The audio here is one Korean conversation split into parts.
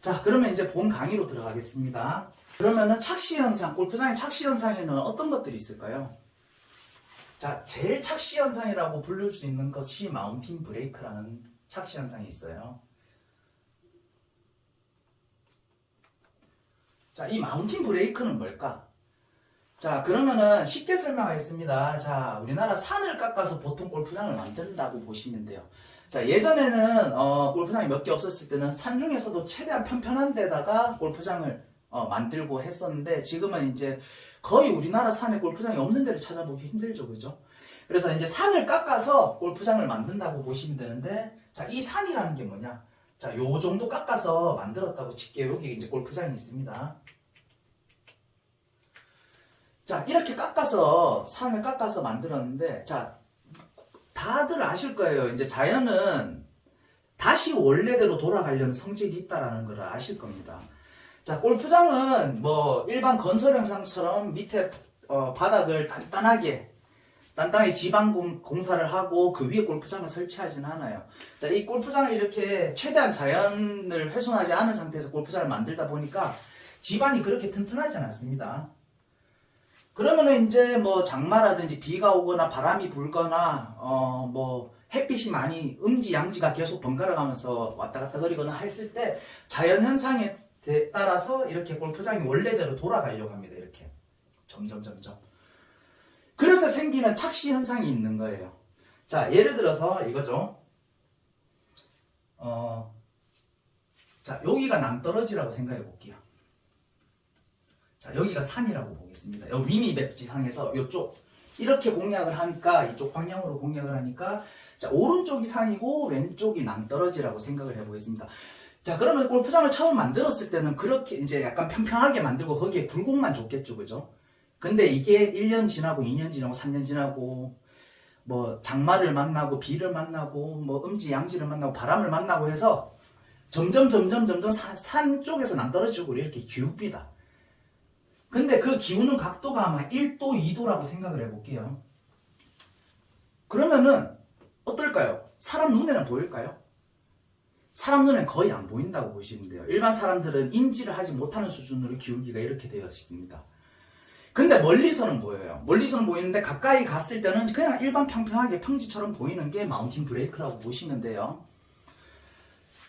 자, 그러면 이제 본 강의로 들어가겠습니다. 그러면은 착시 현상, 골프장의 착시 현상에는 어떤 것들이 있을까요? 자, 제일 착시 현상이라고 부를 수 있는 것이 마운틴 브레이크라는 착시 현상이 있어요. 자, 이 마운틴 브레이크는 뭘까? 자, 그러면은 쉽게 설명하겠습니다. 자, 우리나라 산을 깎아서 보통 골프장을 만든다고 보시면 돼요. 자, 예전에는 골프장이 몇 개 없었을 때는 산 중에서도 최대한 편편한 데다가 골프장을 만들고 했었는데, 지금은 이제 거의 우리나라 산에 골프장이 없는 데를 찾아보기 힘들죠, 그죠? 그래서 이제 산을 깎아서 골프장을 만든다고 보시면 되는데, 자, 이 산이라는 게 뭐냐? 자, 요 정도 깎아서 만들었다고 칠게요. 여기 이제 골프장이 있습니다. 자, 이렇게 깎아서, 산을 깎아서 만들었는데, 자, 다들 아실 거예요. 이제 자연은 다시 원래대로 돌아가려면 성질이 있다라는 걸 아실 겁니다. 자, 골프장은 뭐 일반 건설 현상처럼 밑에 바닥을 단단하게 지방 공사를 하고 그 위에 골프장을 설치하지는 않아요. 자, 이 골프장을 이렇게 최대한 자연을 훼손하지 않은 상태에서 골프장을 만들다 보니까 지반이 그렇게 튼튼하지 않습니다. 그러면은 이제 뭐 장마라든지 비가 오거나 바람이 불거나 뭐 햇빛이 많이 음지 양지가 계속 번갈아 가면서 왔다 갔다 거리거나 했을 때 자연 현상에 따라서 이렇게 골프장이 원래대로 돌아가려고 합니다. 이렇게 점점 그래서 생기는 착시 현상이 있는 거예요. 자, 예를 들어서 이거죠. 자, 여기가 낭떠러지라고 생각해 볼게요. 자, 여기가 산이라고 보겠습니다. 여기 미니맵 지상에서 이쪽 이렇게 공략을 하니까, 이쪽 방향으로 공략을 하니까, 자, 오른쪽이 산이고 왼쪽이 낭떠러지라고 생각을 해보겠습니다. 자, 그러면 골프장을 처음 만들었을 때는 그렇게 이제 약간 평평하게 만들고 거기에 굴곡만 줬겠죠, 그죠? 근데 이게 1년 지나고 2년 지나고 3년 지나고 뭐 장마를 만나고 비를 만나고 뭐 음지 양지를 만나고 바람을 만나고 해서 점점 산 쪽에서 낭떠러지고 이렇게 기웁니다. 근데 그 기우는 각도가 아마 1도, 2도라고 생각을 해볼게요. 그러면은 어떨까요? 사람 눈에는 보일까요? 사람 눈에는 거의 안 보인다고 보시면 돼요. 일반 사람들은 인지를 하지 못하는 수준으로 기울기가 이렇게 되어 있습니다. 근데 멀리서는 보여요. 멀리서는 보이는데 가까이 갔을 때는 그냥 일반 평평하게 평지처럼 보이는 게 마운틴 브레이크라고 보시면 돼요.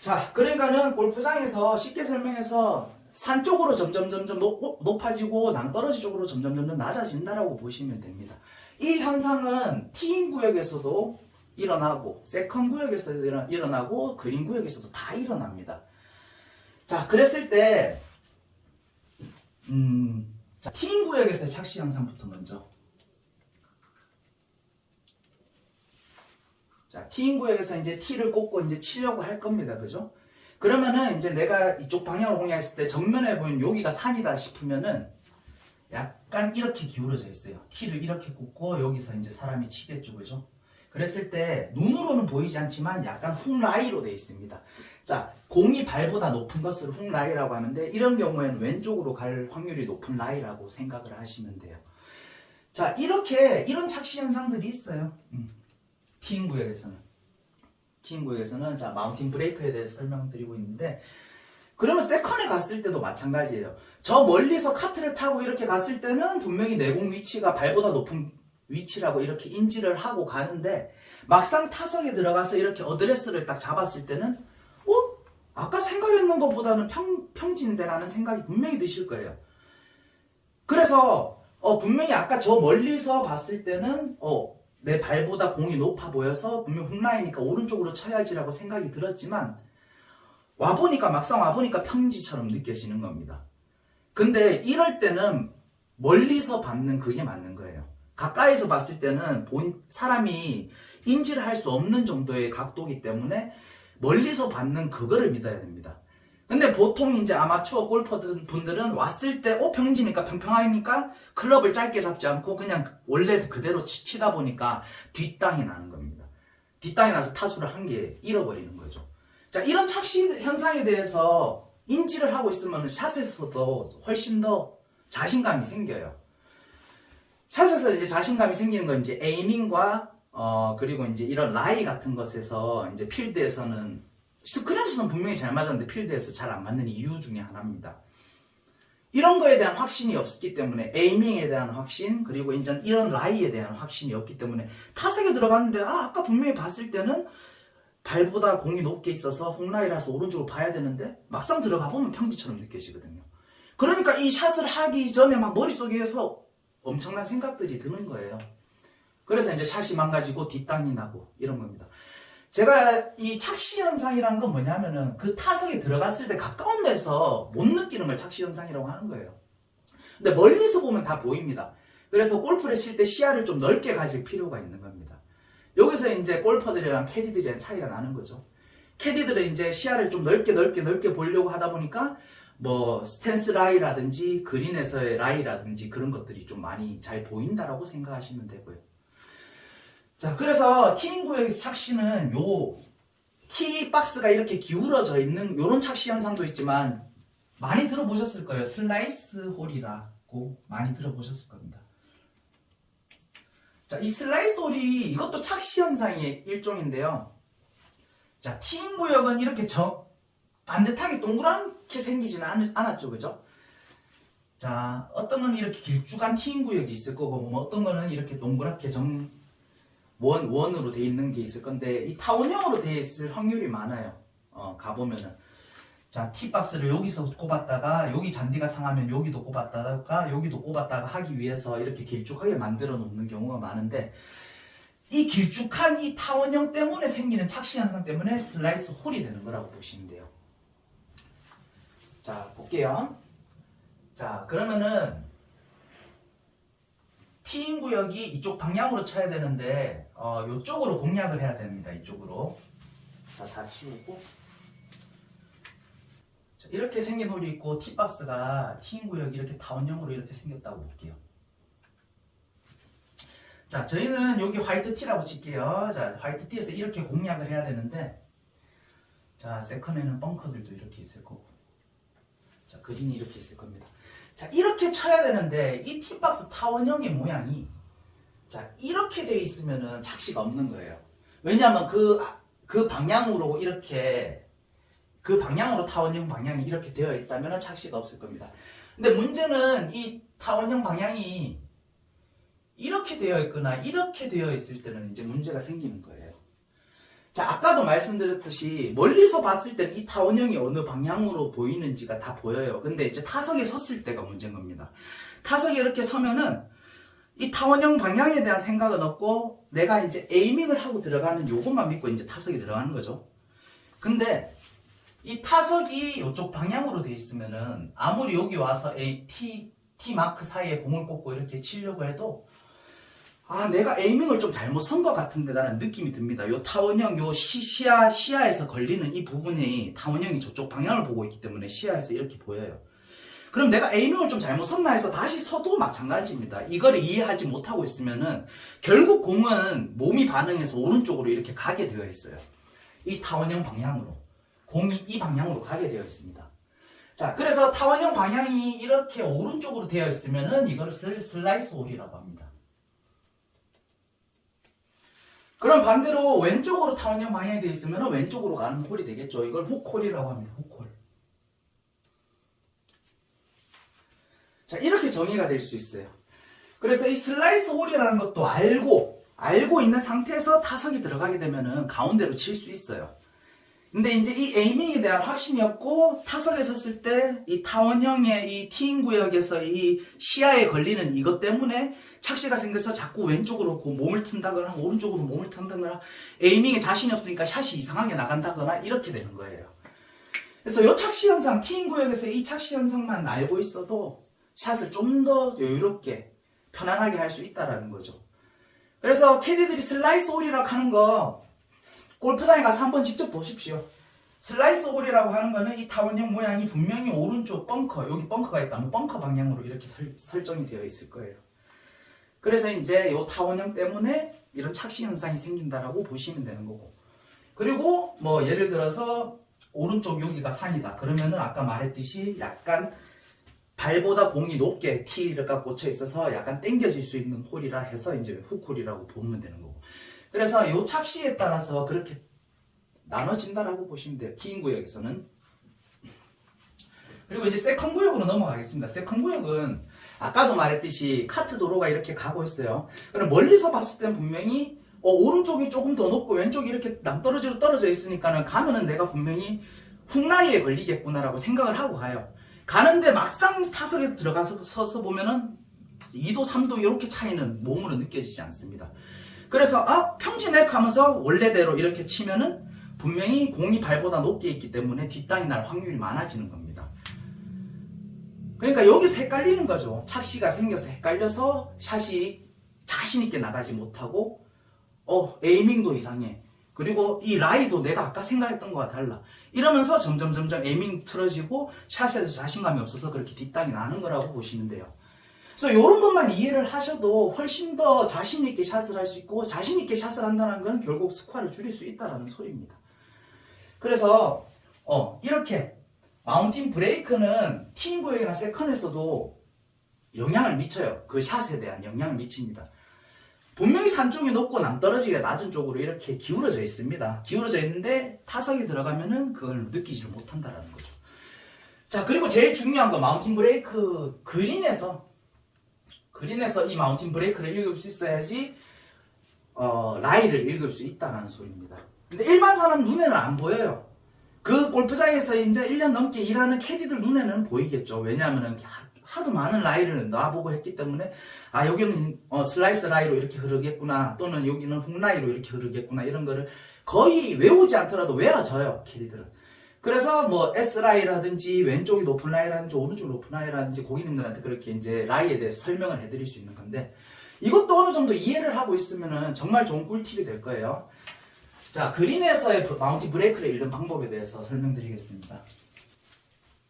자, 그러니까는 골프장에서 쉽게 설명해서 산 쪽으로 점점 높아지고 낭떠러지 쪽으로 점점 낮아진다라고 보시면 됩니다. 이 현상은 티인 구역에서도 일어나고 세컨 구역에서도 일어나고 그린 구역에서도 다 일어납니다. 자, 그랬을 때 자, 티인 구역에서의 착시 현상부터 먼저. 자, 티인 구역에서 이제 티를 꽂고 이제 치려고 할 겁니다. 그죠? 그러면은 이제 내가 이쪽 방향으로 공략했을 때 정면에 보이는 여기가 산이다 싶으면은 약간 이렇게 기울어져 있어요. 티를 이렇게 꽂고 여기서 이제 사람이 치겠죠. 그죠? 그랬을 때 눈으로는 보이지 않지만 약간 훅라이로 되어 있습니다. 자, 공이 발보다 높은 것을 훅라이라고 하는데 이런 경우에는 왼쪽으로 갈 확률이 높은 라이라고 생각을 하시면 돼요. 자, 이런 착시 현상들이 있어요. 티인 구역에서는 자, 마운틴 브레이크에 대해서 설명드리고 있는데, 그러면 세컨에 갔을 때도 마찬가지예요. 저 멀리서 카트를 타고 이렇게 갔을 때는 분명히 내공 위치가 발보다 높은 위치라고 이렇게 인지를 하고 가는데, 막상 타석에 들어가서 이렇게 어드레스를 딱 잡았을 때는 아까 생각했는 것보다는 평지인데 라는 생각이 분명히 드실 거예요. 그래서 분명히 아까 저 멀리서 봤을 때는 내 발보다 공이 높아 보여서 분명 훅라이니까 오른쪽으로 쳐야지라고 생각이 들었지만 막상 와보니까 평지처럼 느껴지는 겁니다. 근데 이럴 때는 멀리서 받는 그게 맞는 거예요. 가까이서 봤을 때는 사람이 인지를 할 수 없는 정도의 각도이기 때문에 멀리서 받는 그거를 믿어야 됩니다. 근데 보통 이제 아마추어 골퍼 분들은 왔을 때 평지니까 평평하니까 클럽을 짧게 잡지 않고 그냥 원래 그대로 치다 보니까 뒷땅이 나는 겁니다. 뒷땅이 나서 타수를 한 개 잃어버리는 거죠. 자, 이런 착시 현상에 대해서 인지를 하고 있으면 샷에서도 훨씬 더 자신감이 생겨요. 샷에서 이제 자신감이 생기는 건 이제 에이밍과 그리고 이제 이런 라이 같은 것에서 이제 필드에서는 스크린에서는 분명히 잘 맞았는데 필드에서 잘 안 맞는 이유 중에 하나입니다. 이런 거에 대한 확신이 없었기 때문에, 에이밍에 대한 확신, 그리고 이제 이런 라이에 대한 확신이 없기 때문에 타석에 들어갔는데 아까 분명히 봤을 때는 발보다 공이 높게 있어서 홈라이라서 오른쪽을 봐야 되는데 막상 들어가 보면 평지처럼 느껴지거든요. 그러니까 이 샷을 하기 전에 막 머릿속에서 엄청난 생각들이 드는 거예요. 그래서 이제 샷이 망가지고 뒷땅이 나고 이런 겁니다. 제가 이 착시 현상이라는 건 뭐냐면은 그 타석에 들어갔을 때 가까운 데서 못 느끼는 걸 착시 현상이라고 하는 거예요. 근데 멀리서 보면 다 보입니다. 그래서 골프를 칠 때 시야를 좀 넓게 가질 필요가 있는 겁니다. 여기서 이제 골퍼들이랑 캐디들이랑 차이가 나는 거죠. 캐디들은 이제 시야를 좀 넓게 보려고 하다 보니까 뭐 스탠스 라이라든지 그린에서의 라이라든지 그런 것들이 좀 많이 잘 보인다라고 생각하시면 되고요. 자, 그래서 티잉 구역에서 착시는 요 티 박스가 이렇게 기울어져 있는 요런 착시 현상도 있지만 많이 들어보셨을 거예요. 슬라이스 홀이라고 많이 들어보셨을 겁니다. 자, 이 슬라이스 홀이 이것도 착시 현상의 일종인데요. 자, 티잉 구역은 이렇게 반듯하게 동그랗게 생기지는 않았죠, 그죠? 자, 어떤 거는 이렇게 길쭉한 티잉 구역이 있을 거고, 뭐 어떤 거는 이렇게 동그랗게 원으로 돼 있는 게 있을 건데, 이 타원형으로 돼 있을 확률이 많아요. 가보면은. 자, 티박스를 여기서 꼽았다가, 여기 잔디가 상하면 여기도 꼽았다가, 여기도 꼽았다가 하기 위해서 이렇게 길쭉하게 만들어 놓는 경우가 많은데, 이 길쭉한 이 타원형 때문에 생기는 착시 현상 때문에 슬라이스 홀이 되는 거라고 보시면 돼요. 자, 볼게요. 자, 그러면은 티잉 구역이 이쪽 방향으로 쳐야 되는데 이쪽으로 공략을 해야 됩니다. 이쪽으로. 자, 다 치우고. 자, 이렇게 생긴 홀이 있고 티박스가 티잉 구역이 이렇게 타원형으로 이렇게 생겼다고 볼게요. 자, 저희는 여기 화이트 티라고 칠게요. 자, 화이트 티에서 이렇게 공략을 해야 되는데, 자, 세컨에는 벙커들도 이렇게 있을 거고, 자, 그린이 이렇게 있을 겁니다. 자, 이렇게 쳐야 되는데 이 티박스 타원형의 모양이 자, 이렇게 돼 있으면은 착시가 없는 거예요. 왜냐하면 그 방향으로 이렇게 그 방향으로 타원형 방향이 이렇게 되어 있다면 착시가 없을 겁니다. 근데 문제는 이 타원형 방향이 이렇게 되어 있거나 이렇게 되어 있을 때는 이제 문제가 생기는 거예요. 자, 아까도 말씀드렸듯이 멀리서 봤을 때는 이 타원형이 어느 방향으로 보이는지가 다 보여요. 근데 이제 타석에 섰을 때가 문제인 겁니다. 타석에 이렇게 서면은 이 타원형 방향에 대한 생각은 없고 내가 이제 에이밍을 하고 들어가는 요것만 믿고 이제 타석에 들어가는 거죠. 근데 이 타석이 이쪽 방향으로 돼 있으면은 아무리 여기 와서 T 마크 사이에 공을 꽂고 이렇게 치려고 해도 내가 에이밍을 좀 잘못 선 것 같은데 라는 느낌이 듭니다. 요 타원형, 요 시야에서 걸리는 이 부분이 타원형이 저쪽 방향을 보고 있기 때문에 시야에서 이렇게 보여요. 그럼 내가 에이밍을 좀 잘못 섰나 해서 다시 서도 마찬가지입니다. 이거를 이해하지 못하고 있으면은 결국 공은 몸이 반응해서 오른쪽으로 이렇게 가게 되어 있어요. 이 타원형 방향으로. 공이 이 방향으로 가게 되어 있습니다. 자, 그래서 타원형 방향이 이렇게 오른쪽으로 되어 있으면은 이것을 슬라이스 홀이라고 합니다. 그럼 반대로 왼쪽으로 타원형 방향이 되어 있으면 왼쪽으로 가는 홀이 되겠죠. 이걸 훅홀이라고 합니다. 훅홀. 자, 이렇게 정의가 될 수 있어요. 그래서 이 슬라이스 홀이라는 것도 알고 있는 상태에서 타석이 들어가게 되면은 가운데로 칠 수 있어요. 근데 이제 이 에이밍에 대한 확신이 없고 타석에 섰을 때 이 타원형의 이 티잉 구역에서 이 시야에 걸리는 이것 때문에 착시가 생겨서 자꾸 왼쪽으로 몸을 튼다거나 오른쪽으로 몸을 튼다거나 에이밍에 자신이 없으니까 샷이 이상하게 나간다거나 이렇게 되는 거예요. 그래서 이 착시 현상, 티잉 구역에서 이 착시 현상만 알고 있어도 샷을 좀 더 여유롭게 편안하게 할 수 있다라는 거죠. 그래서 캐디들이 슬라이스 홀이라고 하는 거 골프장에 가서 한번 직접 보십시오. 슬라이스 홀이라고 하는 거는 이 타원형 모양이 분명히 오른쪽 벙커, 여기 벙커가 있다면 벙커 방향으로 이렇게 설정이 되어 있을 거예요. 그래서 이제 이 타원형 때문에 이런 착시 현상이 생긴다라고 보시면 되는 거고. 그리고 뭐 예를 들어서 오른쪽 여기가 산이다. 그러면은 아까 말했듯이 약간 발보다 공이 높게 티가 꽂혀 있어서 약간 당겨질 수 있는 홀이라 해서 이제 훅홀이라고 보면 되는 거고. 그래서 이 착시에 따라서 그렇게 나눠진다라고 보시면 돼요. T인 구역에서는. 그리고 이제 세컨 구역으로 넘어가겠습니다. 세컨 구역은 아까도 말했듯이 카트 도로가 이렇게 가고 있어요. 그럼 멀리서 봤을 땐 분명히 오른쪽이 조금 더 높고 왼쪽이 이렇게 낭떠러지로 떨어져 있으니까는 가면은 내가 분명히 훅라이에 걸리겠구나라고 생각을 하고 가요. 가는데 막상 타석에 들어가서 서서 보면은 2도 3도 이렇게 차이는 몸으로 느껴지지 않습니다. 그래서 평진액 하면서 원래대로 이렇게 치면은 분명히 공이 발보다 높게 있기 때문에 뒷땅이 날 확률이 많아지는 겁니다. 그러니까 여기서 헷갈리는 거죠. 착시가 생겨서 헷갈려서 샷이 자신있게 나가지 못하고 에이밍도 이상해. 그리고 이 라이도 내가 아까 생각했던 거와 달라. 이러면서 점점 에이밍 틀어지고 샷에도 자신감이 없어서 그렇게 뒷땅이 나는 거라고 보시면 돼요. 그래서 이런 것만 이해를 하셔도 훨씬 더 자신있게 샷을 할 수 있고 자신있게 샷을 한다는 건 결국 스코어를 줄일 수 있다는 소리입니다. 그래서 이렇게 마운틴 브레이크는 티인 구역이나 세컨에서도 영향을 미쳐요. 그 샷에 대한 영향을 미칩니다. 분명히 산 쪽이 높고 남떨어지기가 낮은 쪽으로 이렇게 기울어져 있습니다. 기울어져 있는데 타석에 들어가면은 그걸 느끼지를 못한다는 거죠. 자, 그리고 제일 중요한 거 마운틴 브레이크 그린에서 이 마운틴 브레이크를 읽을 수 있어야지 라이를 읽을 수 있다는 소리입니다. 근데 일반 사람 눈에는 안 보여요. 그 골프장에서 이제 1년 넘게 일하는 캐디들 눈에는 보이겠죠. 왜냐하면 하도 많은 라이를 놔보고 했기 때문에 여기는 슬라이스 라이로 이렇게 흐르겠구나, 또는 여기는 훅 라이로 이렇게 흐르겠구나, 이런 거를 거의 외우지 않더라도 외워져요, 캐디들은. 그래서 뭐 S 라이라든지 왼쪽이 높은 라이라든지 오른쪽이 높은 라이라든지 고객님들한테 그렇게 이제 라이에 대해서 설명을 해드릴 수 있는 건데, 이것도 어느 정도 이해를 하고 있으면은 정말 좋은 꿀팁이 될 거예요. 자, 그린에서의 마운틴 브레이크를 읽는 방법에 대해서 설명드리겠습니다.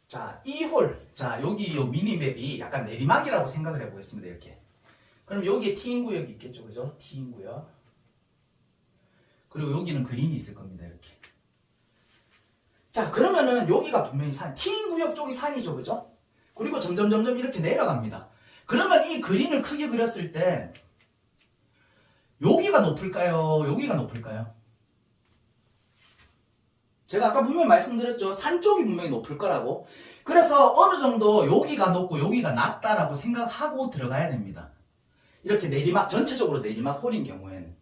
자, 이 홀. 자, 여기 요 미니맵이 약간 내리막이라고 생각을 해보겠습니다. 이렇게. 그럼 여기에 티인 구역이 있겠죠. 그죠? 티인 구역. 그리고 여기는 그린이 있을 겁니다. 이렇게. 자, 그러면은 여기가 분명히 티인 구역 쪽이 산이죠. 그죠? 그리고 점점 이렇게 내려갑니다. 그러면 이 그린을 크게 그렸을 때 여기가 높을까요? 여기가 높을까요? 제가 아까 분명히 말씀드렸죠. 산 쪽이 분명히 높을 거라고. 그래서 어느 정도 여기가 높고 여기가 낮다라고 생각하고 들어가야 됩니다. 이렇게 내리막, 전체적으로 내리막 홀인 경우에는.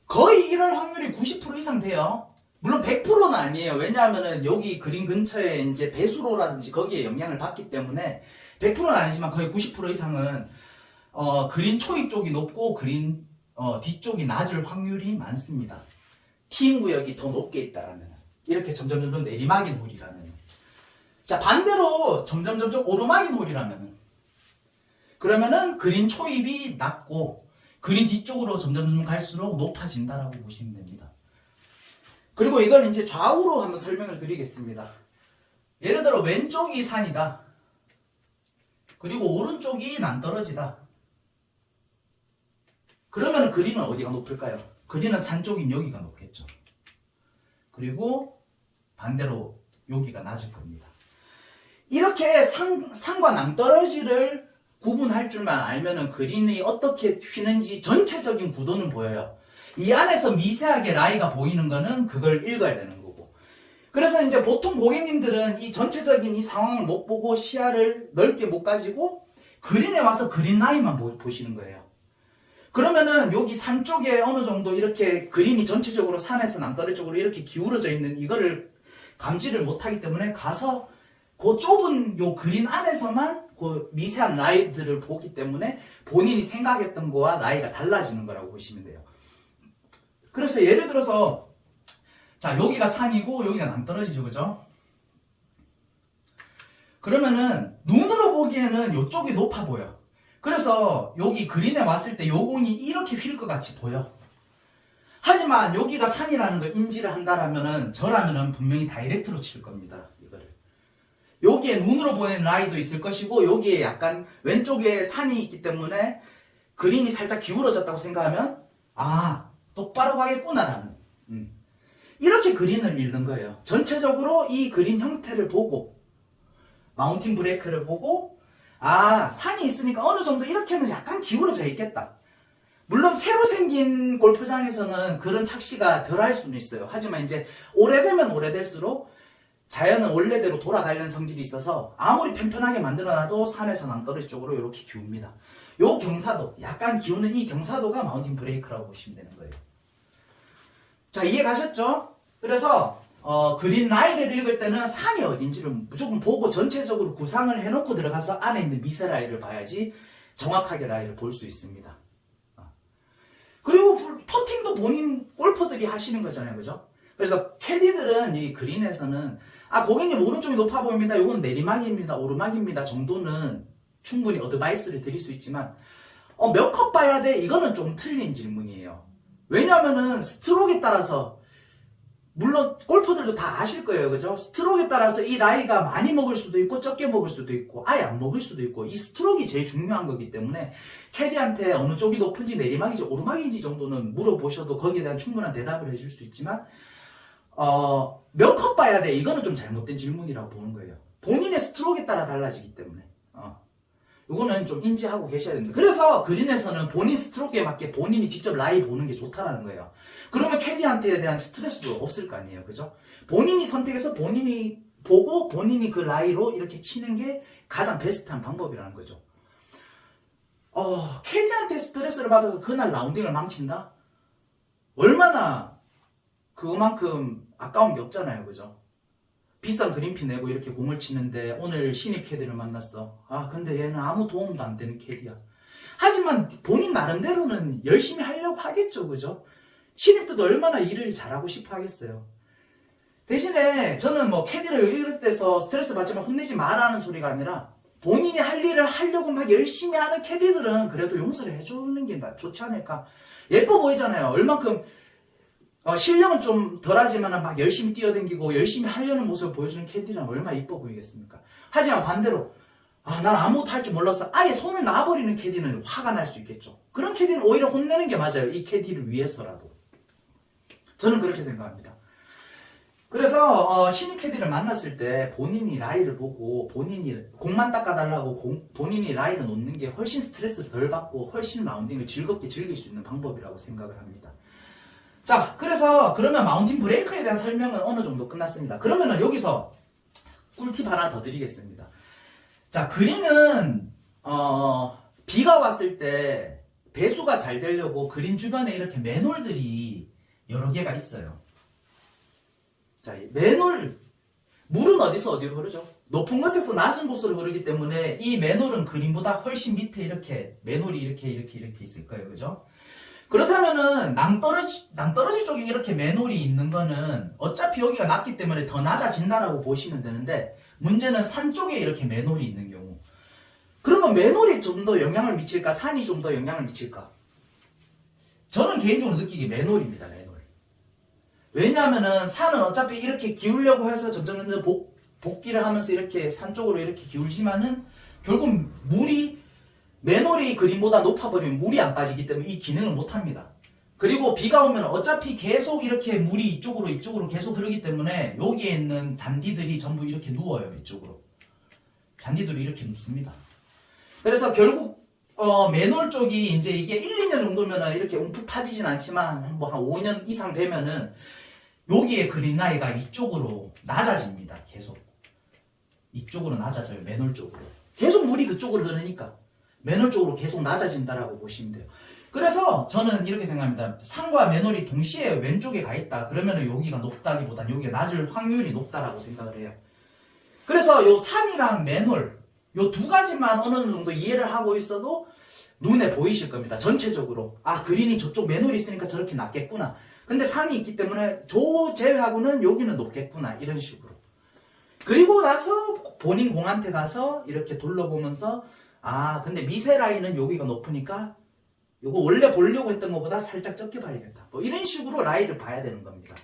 거의 이럴 확률이 90% 이상 돼요. 물론 100%는 아니에요. 왜냐하면은 여기 그린 근처에 이제 배수로라든지 거기에 영향을 받기 때문에 100%는 아니지만 거의 90% 이상은 그린 초입 쪽이 높고 그린 뒤쪽이 낮을 확률이 많습니다. 티인 구역이 더 높게 있다라면, 이렇게 점점 내리막인 홀이라면. 자, 반대로 점점 오르막인 홀이라면, 그러면은 그린 초입이 낮고 그린 뒤쪽으로 점점 갈수록 높아진다라고 보시면 됩니다. 그리고 이걸 이제 좌우로 한번 설명을 드리겠습니다. 예를 들어 왼쪽이 산이다. 그리고 오른쪽이 남떨어지다. 그러면 그린은 어디가 높을까요? 그린은 산 쪽인 여기가 높겠죠. 그리고 반대로 여기가 낮을 겁니다. 이렇게 산과 낭떠러지를 구분할 줄만 알면은 그린이 어떻게 휘는지 전체적인 구도는 보여요. 이 안에서 미세하게 라이가 보이는 거는 그걸 읽어야 되는 거고. 그래서 이제 보통 고객님들은 이 전체적인 이 상황을 못 보고 시야를 넓게 못 가지고 그린에 와서 그린 라인만 보시는 거예요. 그러면은 여기 산 쪽에 어느 정도 이렇게 그린이 전체적으로 산에서 남떨어지 쪽으로 이렇게 기울어져 있는 이거를 감지를 못하기 때문에 가서 그 좁은 요 그린 안에서만 그 미세한 라이들을 보기 때문에 본인이 생각했던 거와 라이가 달라지는 거라고 보시면 돼요. 그래서 예를 들어서 자, 여기가 산이고 여기가 남떨어지죠. 그죠? 그러면은 눈으로 보기에는 이쪽이 높아 보여. 그래서 여기 그린에 왔을 때 요 공이 이렇게 휠 것 같이 보여. 하지만 여기가 산이라는 걸 인지를 한다라면은 저라면은 분명히 다이렉트로 칠 겁니다. 이거를. 여기에 눈으로 보이는 라이도 있을 것이고 여기에 약간 왼쪽에 산이 있기 때문에 그린이 살짝 기울어졌다고 생각하면 똑바로 가겠구나라는 이렇게 그린을 읽는 거예요. 전체적으로 이 그린 형태를 보고 마운틴 브레이크를 보고 산이 있으니까 어느 정도 이렇게 하면 약간 기울어져 있겠다. 물론 새로 생긴 골프장에서는 그런 착시가 덜 할 수는 있어요. 하지만 이제 오래되면 오래될수록 자연은 원래대로 돌아가려는 성질이 있어서 아무리 편편하게 만들어놔도 산에서 낭떠러지 쪽으로 이렇게 기웁니다. 요 경사도, 약간 기우는 이 경사도가 마운틴 브레이크라고 보시면 되는 거예요. 자, 이해 가셨죠? 그래서 그린 라인을 읽을 때는 산이 어딘지를 무조건 보고 전체적으로 구상을 해놓고 들어가서 안에 있는 미세 라인을 봐야지 정확하게 라인을 볼 수 있습니다. 그리고 퍼팅도 본인 골퍼들이 하시는 거잖아요. 그죠? 그래서 캐디들은 이 그린에서는 고객님 오른쪽이 높아 보입니다. 이건 내리막입니다. 오르막입니다. 정도는 충분히 어드바이스를 드릴 수 있지만 몇 컵 봐야 돼? 이거는 좀 틀린 질문이에요. 왜냐하면은 스트로크에 따라서 물론 골퍼들도 다 아실 거예요. 그죠? 스트로크에 따라서 이 라이가 많이 먹을 수도 있고 적게 먹을 수도 있고 아예 안 먹을 수도 있고 이 스트로크가 제일 중요한 거기 때문에 캐디한테 어느 쪽이 높은지 내리막인지 오르막인지 정도는 물어보셔도 거기에 대한 충분한 대답을 해줄 수 있지만 몇 컵 봐야 돼? 이거는 좀 잘못된 질문이라고 보는 거예요. 본인의 스트로크에 따라 달라지기 때문에 이거는 좀 인지하고 계셔야 됩니다. 그래서 그린에서는 본인 스트로크에 맞게 본인이 직접 라이 보는 게 좋다라는 거예요. 그러면 캐디한테 대한 스트레스도 없을 거 아니에요. 그죠? 본인이 선택해서 본인이 보고 본인이 그 라이로 이렇게 치는 게 가장 베스트한 방법이라는 거죠. 캐디한테 스트레스를 받아서 그날 라운딩을 망친다? 얼마나 그만큼 아까운 게 없잖아요. 그죠? 비싼 그린피 내고 이렇게 공을 치는데 오늘 신입 캐디를 만났어. 근데 얘는 아무 도움도 안 되는 캐디야. 하지만 본인 나름대로는 열심히 하려고 하겠죠. 그죠? 신입들도 얼마나 일을 잘하고 싶어 하겠어요. 대신에 저는 뭐 캐디를 이럴 때서 스트레스 받지만 혼내지 마라는 소리가 아니라 본인이 할 일을 하려고 막 열심히 하는 캐디들은 그래도 용서를 해주는 게 좋지 않을까. 예뻐 보이잖아요. 얼만큼 실력은 좀 덜하지만 막 열심히 뛰어다니고 열심히 하려는 모습을 보여주는 캐디라면 얼마나 이뻐 보이겠습니까? 하지만 반대로 난 아무것도 할 줄 몰라서 아예 손을 놔버리는 캐디는 화가 날 수 있겠죠. 그런 캐디는 오히려 혼내는 게 맞아요. 이 캐디를 위해서라도. 저는 그렇게 생각합니다. 그래서 신입 캐디를 만났을 때 본인이 라이를 보고 본인이 공만 닦아달라고 본인이 라이를 놓는 게 훨씬 스트레스를 덜 받고 훨씬 라운딩을 즐겁게 즐길 수 있는 방법이라고 생각을 합니다. 자, 그러면 마운틴 브레이크에 대한 설명은 어느 정도 끝났습니다. 그러면은 여기서 꿀팁 하나 더 드리겠습니다. 자, 그린은 비가 왔을 때 배수가 잘 되려고 그린 주변에 이렇게 맨홀들이 여러 개가 있어요. 자, 맨홀 물은 어디서 어디로 흐르죠? 높은 곳에서 낮은 곳으로 흐르기 때문에 이 맨홀은 그린보다 훨씬 밑에 이렇게 맨홀이 이렇게 있을 거예요. 그죠? 그렇다면은 낭떠러지 쪽에 이렇게 맨홀이 있는 거는 어차피 여기가 낮기 때문에 더 낮아진다라고 보시면 되는데 문제는 산 쪽에 이렇게 맨홀이 있는 경우. 그러면 맨홀이 좀 더 영향을 미칠까? 산이 좀 더 영향을 미칠까? 저는 개인적으로 느끼기에 맨홀입니다. 맨홀. 왜냐하면은 산은 어차피 이렇게 기울려고 해서 점점 복기를 하면서 이렇게 산 쪽으로 이렇게 기울지만은 결국 물이 맨홀이 그린보다 높아버리면 물이 안 빠지기 때문에 이 기능을 못합니다. 그리고 비가 오면 어차피 계속 이렇게 물이 이쪽으로 계속 흐르기 때문에 여기에 있는 잔디들이 전부 이렇게 누워요. 이쪽으로. 잔디들이 이렇게 눕습니다. 그래서 결국 맨홀 쪽이 이제 이게 1, 2년 정도면 이렇게 움푹 파지진 않지만 뭐 한 5년 이상 되면은 여기에 그린 라이가 이쪽으로 낮아집니다. 계속. 이쪽으로 낮아져요. 맨홀 쪽으로. 계속 물이 그쪽으로 흐르니까. 맨홀 쪽으로 계속 낮아진다라고 보시면 돼요. 그래서 저는 이렇게 생각합니다. 산과 맨홀이 동시에 왼쪽에 가 있다. 그러면 여기가 높다기보단 여기가 낮을 확률이 높다라고 생각을 해요. 그래서 요 산이랑 맨홀 요 두 가지만 어느 정도 이해를 하고 있어도 눈에 보이실 겁니다. 전체적으로 그린이 저쪽 맨홀이 있으니까 저렇게 낮겠구나. 근데 산이 있기 때문에 저 제외하고는 여기는 높겠구나. 이런 식으로. 그리고 나서 본인 공한테 가서 이렇게 둘러보면서 근데 미세 라인은 여기가 높으니까 이거 원래 보려고 했던 것보다 살짝 적게 봐야겠다. 뭐 이런 식으로 라인을 봐야 되는 겁니다.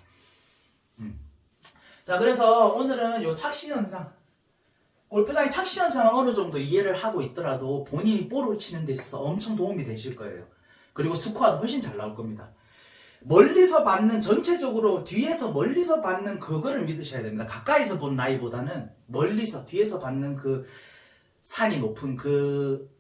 자, 그래서 오늘은 요 착시 현상, 골프장의 착시 현상을 어느 정도 이해를 하고 있더라도 본인이 볼을 치는 데 있어서 엄청 도움이 되실 거예요. 그리고 스코어도 훨씬 잘 나올 겁니다. 멀리서 받는, 전체적으로 뒤에서 멀리서 받는 그거를 믿으셔야 됩니다. 가까이서 본 라이보다는 멀리서 뒤에서 받는 그 산이 높은 그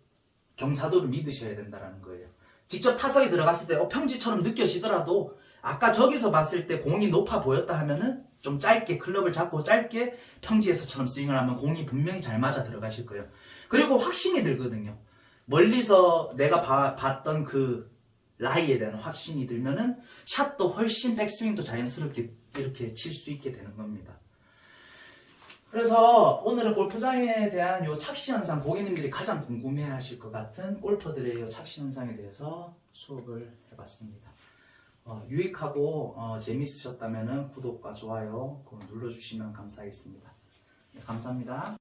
경사도를 믿으셔야 된다는 거예요. 직접 타석에 들어갔을 때 평지처럼 느껴지더라도 아까 저기서 봤을 때 공이 높아 보였다 하면은 좀 짧게 클럽을 잡고 짧게 평지에서처럼 스윙을 하면 공이 분명히 잘 맞아 들어가실 거예요. 그리고 확신이 들거든요. 멀리서 내가 봤던 그 라이에 대한 확신이 들면은 샷도 훨씬 백스윙도 자연스럽게 이렇게 칠 수 있게 되는 겁니다. 그래서 오늘은 골프장에 대한 요 착시 현상, 고객님들이 가장 궁금해 하실 것 같은 골퍼들의 요 착시 현상에 대해서 수업을 해봤습니다. 유익하고 재밌으셨다면 구독과 좋아요 눌러주시면 감사하겠습니다. 네, 감사합니다.